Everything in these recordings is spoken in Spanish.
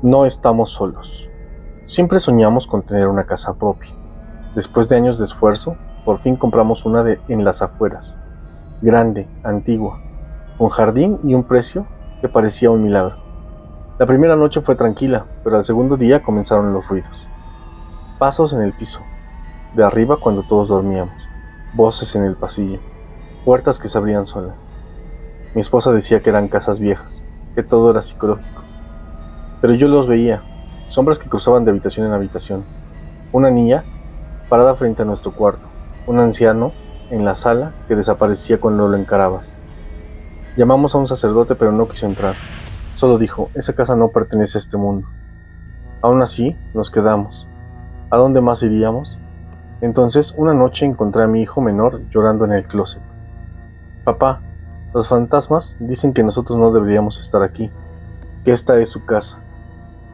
No estamos solos. Siempre soñamos con tener una casa propia. Después de años de esfuerzo, por fin compramos una en las afueras, grande, antigua, con jardín y un precio que parecía un milagro. La primera noche fue tranquila, pero al segundo día comenzaron los ruidos. Pasos en el piso, de arriba cuando todos dormíamos, voces en el pasillo, puertas que se abrían solas. Mi esposa decía que eran casas viejas, que todo era psicológico. Pero yo los veía, sombras que cruzaban de habitación en habitación. Una niña parada frente a nuestro cuarto, un anciano en la sala que desaparecía cuando lo encarabas. Llamamos a un sacerdote pero no quiso entrar. Solo dijo, esa casa no pertenece a este mundo. Aún así, nos quedamos. ¿A dónde más iríamos? Entonces, una noche encontré a mi hijo menor llorando en el closet. Papá, los fantasmas dicen que nosotros no deberíamos estar aquí, que esta es su casa.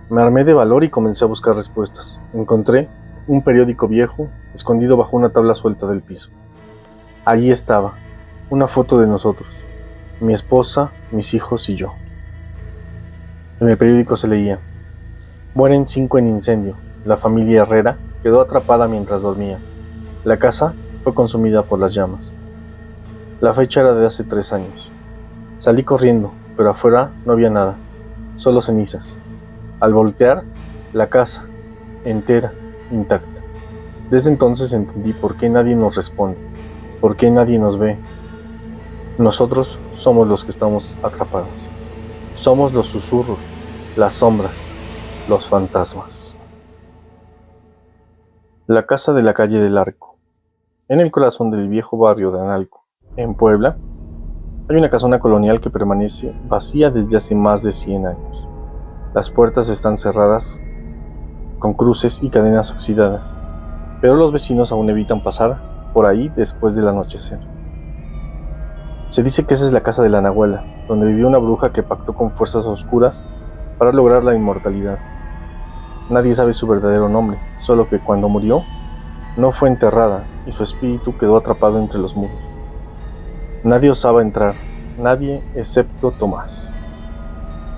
Me armé de valor y comencé a buscar respuestas. Encontré un periódico viejo escondido bajo una tabla suelta del piso. Allí estaba, una foto de nosotros, mi esposa, mis hijos y yo. En el periódico se leía, mueren 5 en incendio, la familia Herrera quedó atrapada mientras dormía. La casa fue consumida por las llamas. La fecha era de hace 3 años. Salí corriendo, pero afuera no había nada, solo cenizas. Al voltear, la casa, entera, intacta. Desde entonces entendí por qué nadie nos responde, por qué nadie nos ve. Nosotros somos los que estamos atrapados. Somos los susurros, las sombras, los fantasmas. La casa de la calle del Arco. En el corazón del viejo barrio de Analco, en Puebla, hay una casona colonial que permanece vacía desde hace más de 100 años. Las puertas están cerradas con cruces y cadenas oxidadas, pero los vecinos aún evitan pasar por ahí después del anochecer. Se dice que esa es la casa de la Nahuela, donde vivió una bruja que pactó con fuerzas oscuras para lograr la inmortalidad. Nadie sabe su verdadero nombre, solo que cuando murió, no fue enterrada y su espíritu quedó atrapado entre los muros. Nadie osaba entrar, nadie excepto Tomás.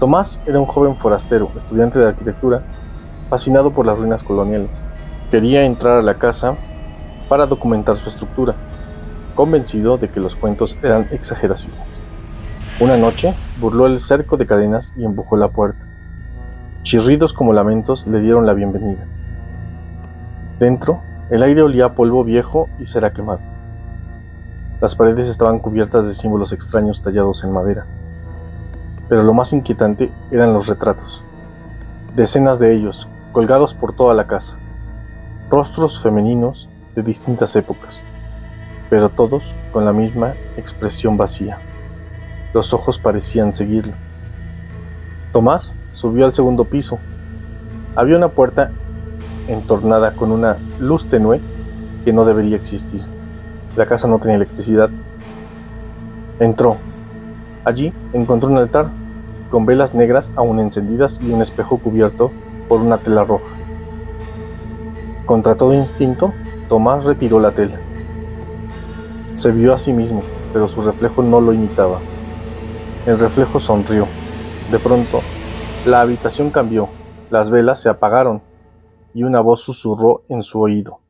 Tomás era un joven forastero, estudiante de arquitectura, fascinado por las ruinas coloniales. Quería entrar a la casa para documentar su estructura, convencido de que los cuentos eran exageraciones. Una noche, burló el cerco de cadenas y empujó la puerta. Chirridos como lamentos le dieron la bienvenida. Dentro, el aire olía a polvo viejo y cera quemada. Las paredes estaban cubiertas de símbolos extraños tallados en madera. Pero lo más inquietante eran los retratos. Decenas de ellos, colgados por toda la casa. Rostros femeninos de distintas épocas, pero todos con la misma expresión vacía. Los ojos parecían seguirlo. Tomás subió al segundo piso. Había una puerta entornada con una luz tenue que no debería existir. La casa no tenía electricidad. Entró. Allí encontró un altar con velas negras aún encendidas y un espejo cubierto por una tela roja. Contra todo instinto, Tomás retiró la tela. Se vio a sí mismo, pero su reflejo no lo imitaba. El reflejo sonrió. De pronto, la habitación cambió, las velas se apagaron y una voz susurró en su oído.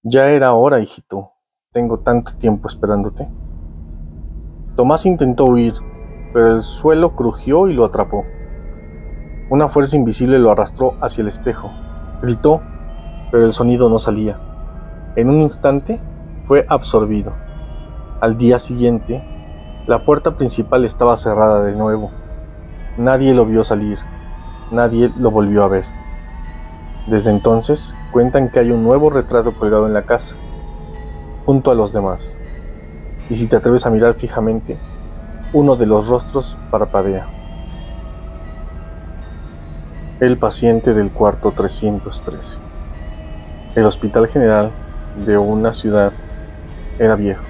Ya era hora, hijito. Tengo tanto tiempo esperándote. Tomás intentó huir, pero el suelo crujió y lo atrapó. Una fuerza invisible lo arrastró hacia el espejo. Gritó, pero el sonido no salía. En un instante, fue absorbido. Al día siguiente, la puerta principal estaba cerrada de nuevo. Nadie lo vio salir. Nadie lo volvió a ver. Desde entonces, cuentan que hay un nuevo retrato colgado en la casa, junto a los demás. Y si te atreves a mirar fijamente, uno de los rostros parpadea. El paciente del cuarto 313. El hospital general de una ciudad era viejo,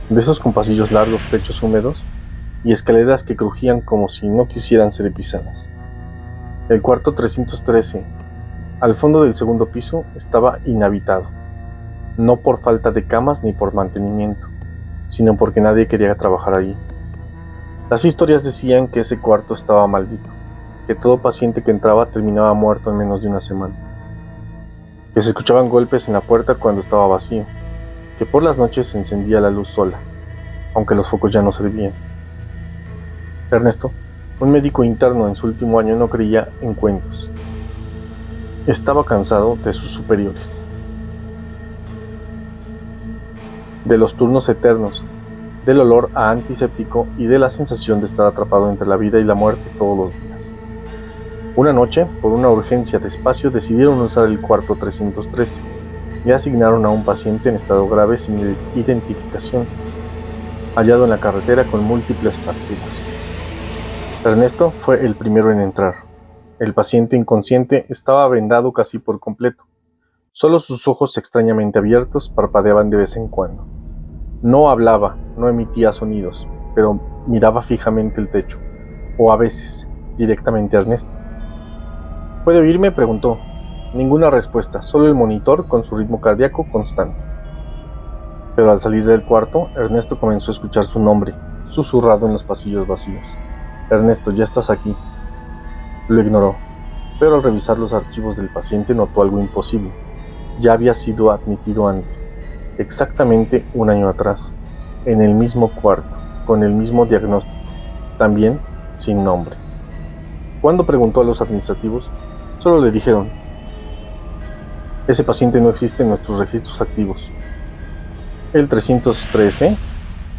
de esos con pasillos largos, techos húmedos y escaleras que crujían como si no quisieran ser pisadas. El cuarto 313, al fondo del segundo piso, estaba inhabitado, no por falta de camas ni por mantenimiento, sino porque nadie quería trabajar allí. Las historias decían que ese cuarto estaba maldito, que todo paciente que entraba terminaba muerto en menos de una semana, que se escuchaban golpes en la puerta cuando estaba vacío, que por las noches se encendía la luz sola, aunque los focos ya no servían. Ernesto, un médico interno en su último año, no creía en cuentos. Estaba cansado de sus superiores, de los turnos eternos, del olor a antiséptico y de la sensación de estar atrapado entre la vida y la muerte todos los días. Una noche, por una urgencia de espacio, decidieron usar el cuarto 313 y asignaron a un paciente en estado grave sin identificación, hallado en la carretera con múltiples fracturas. Ernesto fue el primero en entrar. El paciente inconsciente estaba vendado casi por completo. Solo sus ojos extrañamente abiertos parpadeaban de vez en cuando. No hablaba, no emitía sonidos, pero miraba fijamente el techo, o a veces, directamente a Ernesto. ¿Puede oírme?, preguntó. Ninguna respuesta, solo el monitor con su ritmo cardíaco constante. Pero al salir del cuarto, Ernesto comenzó a escuchar su nombre, susurrado en los pasillos vacíos. Ernesto, ya estás aquí. Lo ignoró, pero al revisar los archivos del paciente notó algo imposible. Ya había sido admitido antes, exactamente un año atrás, en el mismo cuarto, con el mismo diagnóstico, también sin nombre. Cuando preguntó a los administrativos, solo le dijeron: ese paciente no existe en nuestros registros activos. El 313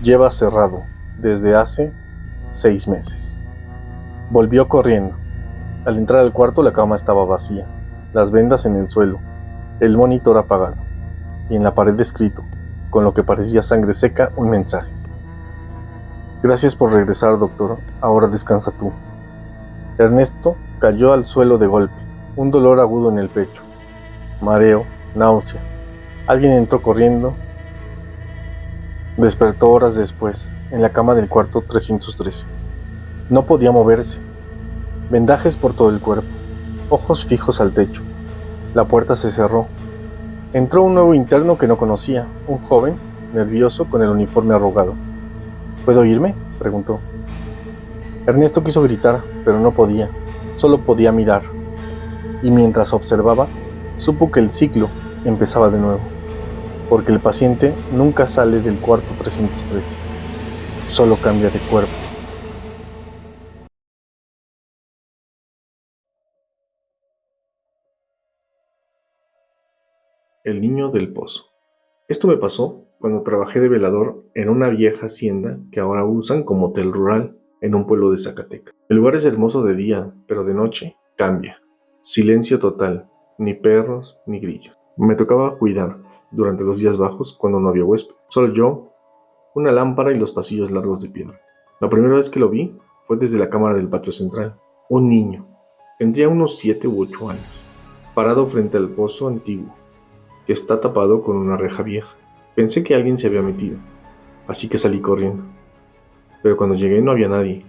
lleva cerrado desde hace 6 meses. Volvió corriendo. Al entrar al cuarto, la cama estaba vacía, las vendas en el suelo, el monitor apagado, y en la pared escrito, con lo que parecía sangre seca, un mensaje: gracias por regresar, doctor, ahora descansa tú. Ernesto cayó al suelo de golpe, un dolor agudo en el pecho, mareo, náusea. Alguien entró corriendo. Despertó horas después, en la cama del cuarto 313. No podía moverse. Vendajes por todo el cuerpo, ojos fijos al techo. La puerta se cerró. Entró un nuevo interno que no conocía, un joven, nervioso, con el uniforme arrugado. ¿Puedo irme?, preguntó. Ernesto quiso gritar, pero no podía. Solo podía mirar. Y mientras observaba, supo que el ciclo empezaba de nuevo, porque el paciente nunca sale del cuarto 313, solo cambia de cuerpo. El niño del pozo. Esto me pasó cuando trabajé de velador en una vieja hacienda que ahora usan como hotel rural en un pueblo de Zacatecas. El lugar es hermoso de día, pero de noche cambia. Silencio total, ni perros ni grillos. Me tocaba cuidar durante los días bajos cuando no había huésped. Solo yo, una lámpara y los pasillos largos de piedra. La primera vez que lo vi fue desde la cámara del patio central. Un niño, tendría unos 7 u 8 años, parado frente al pozo antiguo, que está tapado con una reja vieja. Pensé que alguien se había metido, así que salí corriendo. Pero cuando llegué no había nadie,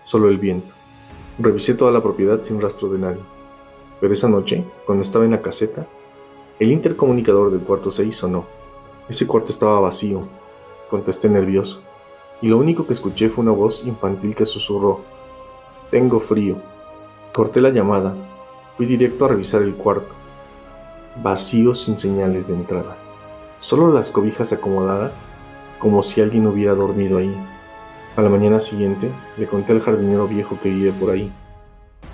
solo el viento. Revisé toda la propiedad sin rastro de nadie. Pero esa noche, cuando estaba en la caseta, el intercomunicador del cuarto 6 sonó. Ese cuarto estaba vacío, contesté nervioso, y lo único que escuché fue una voz infantil que susurró: tengo frío. Corté la llamada, fui directo a revisar el cuarto, vacío sin señales de entrada. Solo las cobijas acomodadas, como si alguien hubiera dormido ahí. A la mañana siguiente, le conté al jardinero viejo que vive por ahí.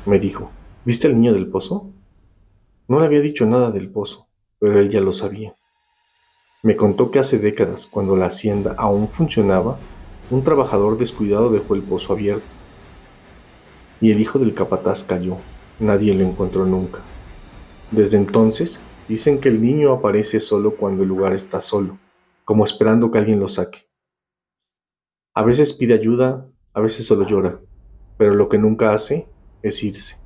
Me dijo: ¿viste al niño del pozo? No le había dicho nada del pozo, pero él ya lo sabía. Me contó que hace décadas, cuando la hacienda aún funcionaba, un trabajador descuidado dejó el pozo abierto. Y el hijo del capataz cayó. Nadie lo encontró nunca. Desde entonces, dicen que el niño aparece solo cuando el lugar está solo, como esperando que alguien lo saque. A veces pide ayuda, a veces solo llora, pero lo que nunca hace es irse.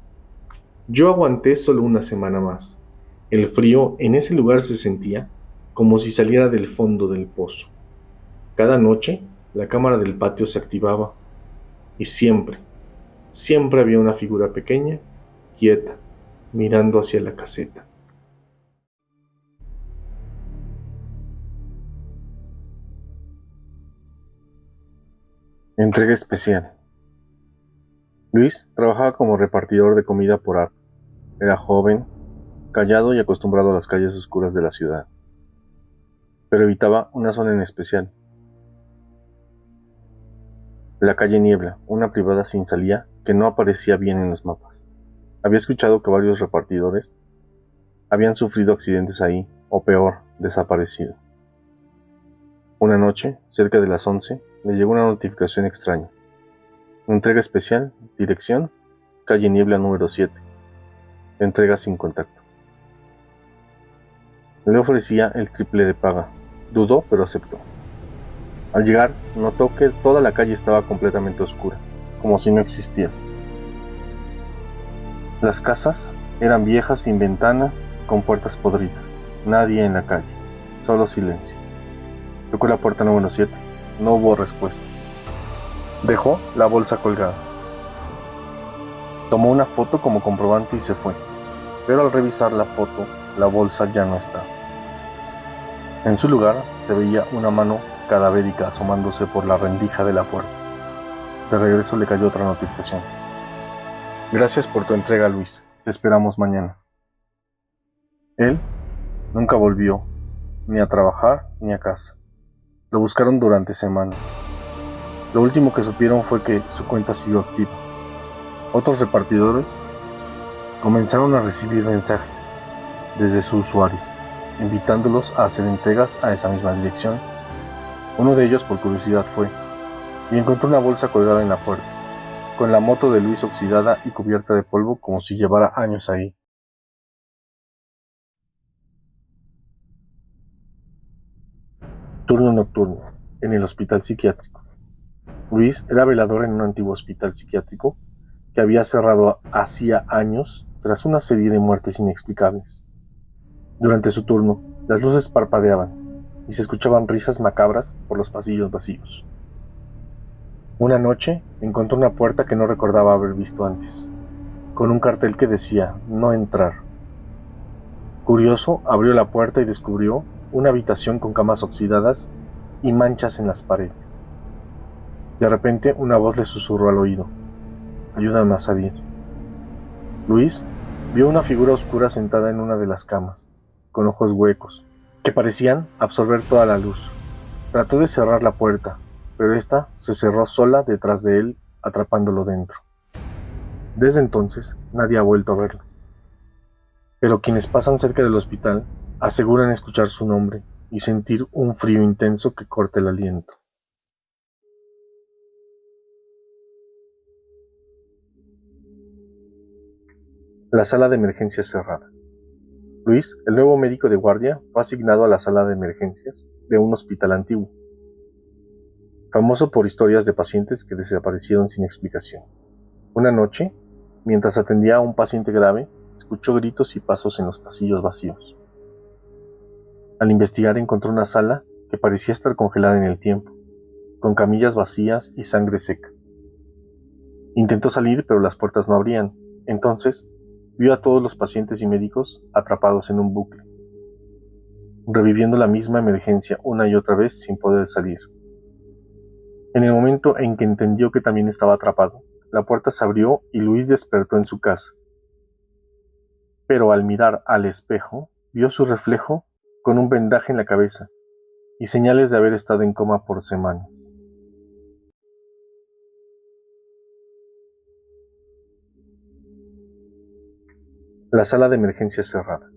Yo aguanté solo una semana más. El frío en ese lugar se sentía como si saliera del fondo del pozo. Cada noche, la cámara del patio se activaba y siempre había una figura pequeña, quieta, mirando hacia la caseta. Entrega especial. Luis trabajaba como repartidor de comida por app. Era joven, callado y acostumbrado a las calles oscuras de la ciudad, pero evitaba una zona en especial. La calle Niebla, una privada sin salida que no aparecía bien en los mapas. Había escuchado que varios repartidores habían sufrido accidentes ahí, o peor, desaparecido. Una noche, cerca de las 11, le llegó una notificación extraña. Entrega especial, dirección, calle Niebla número 7. Entrega sin contacto. Le ofrecía el triple de paga. Dudó, pero aceptó. Al llegar, notó que toda la calle estaba completamente oscura, como si no existiera. Las casas eran viejas sin ventanas, con puertas podridas. Nadie en la calle, solo silencio. Tocó la puerta número 7. No hubo respuesta. Dejó la bolsa colgada. Tomó una foto como comprobante y se fue. Pero al revisar la foto, la bolsa ya no estaba. En su lugar se veía una mano cadavérica asomándose por la rendija de la puerta. De regreso le cayó otra notificación. Gracias por tu entrega, Luis. Te esperamos mañana. Él nunca volvió, ni a trabajar ni a casa. Lo buscaron durante semanas. Lo último que supieron fue que su cuenta siguió activa. Otros repartidores comenzaron a recibir mensajes desde su usuario, invitándolos a hacer entregas a esa misma dirección. Uno de ellos, por curiosidad, fue y encontró una bolsa colgada en la puerta, con la moto de Luis oxidada y cubierta de polvo como si llevara años ahí. Turno nocturno, en el hospital psiquiátrico. Luis era velador en un antiguo hospital psiquiátrico que había cerrado hacía años tras una serie de muertes inexplicables. Durante su turno, las luces parpadeaban y se escuchaban risas macabras por los pasillos vacíos. Una noche encontró una puerta que no recordaba haber visto antes, con un cartel que decía "No entrar". Curioso, abrió la puerta y descubrió una habitación con camas oxidadas y manchas en las paredes. De repente, una voz le susurró al oído: "Ayúdame a salir". Luis vio una figura oscura sentada en una de las camas, con ojos huecos, que parecían absorber toda la luz. Trató de cerrar la puerta, pero esta se cerró sola detrás de él, atrapándolo dentro. Desde entonces, nadie ha vuelto a verlo. Pero quienes pasan cerca del hospital aseguran escuchar su nombre y sentir un frío intenso que corta el aliento. La sala de emergencias cerrada. Luis, el nuevo médico de guardia, fue asignado a la sala de emergencias de un hospital antiguo, famoso por historias de pacientes que desaparecieron sin explicación. Una noche, mientras atendía a un paciente grave, escuchó gritos y pasos en los pasillos vacíos. Al investigar encontró una sala que parecía estar congelada en el tiempo, con camillas vacías y sangre seca. Intentó salir, pero las puertas no abrían. Entonces, vio a todos los pacientes y médicos atrapados en un bucle, reviviendo la misma emergencia una y otra vez sin poder salir. En el momento en que entendió que también estaba atrapado, la puerta se abrió y Luis despertó en su casa. Pero al mirar al espejo, vio su reflejo con un vendaje en la cabeza y señales de haber estado en coma por semanas. La sala de emergencias cerrada.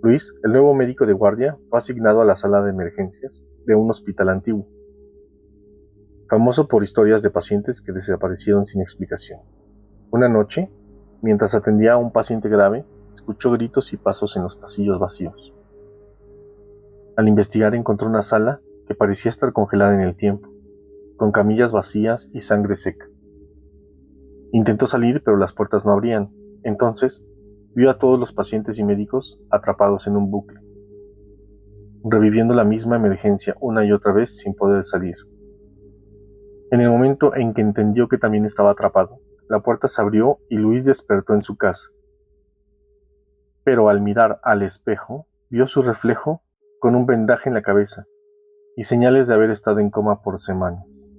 Luis, el nuevo médico de guardia, fue asignado a la sala de emergencias de un hospital antiguo, famoso por historias de pacientes que desaparecieron sin explicación. Una noche, mientras atendía a un paciente grave, escuchó gritos y pasos en los pasillos vacíos. Al investigar encontró una sala que parecía estar congelada en el tiempo, con camillas vacías y sangre seca. Intentó salir, pero las puertas no abrían. Entonces, vio a todos los pacientes y médicos atrapados en un bucle, reviviendo la misma emergencia una y otra vez sin poder salir. En el momento en que entendió que también estaba atrapado, la puerta se abrió y Luis despertó en su casa. Pero al mirar al espejo, vio su reflejo con un vendaje en la cabeza y señales de haber estado en coma por semanas.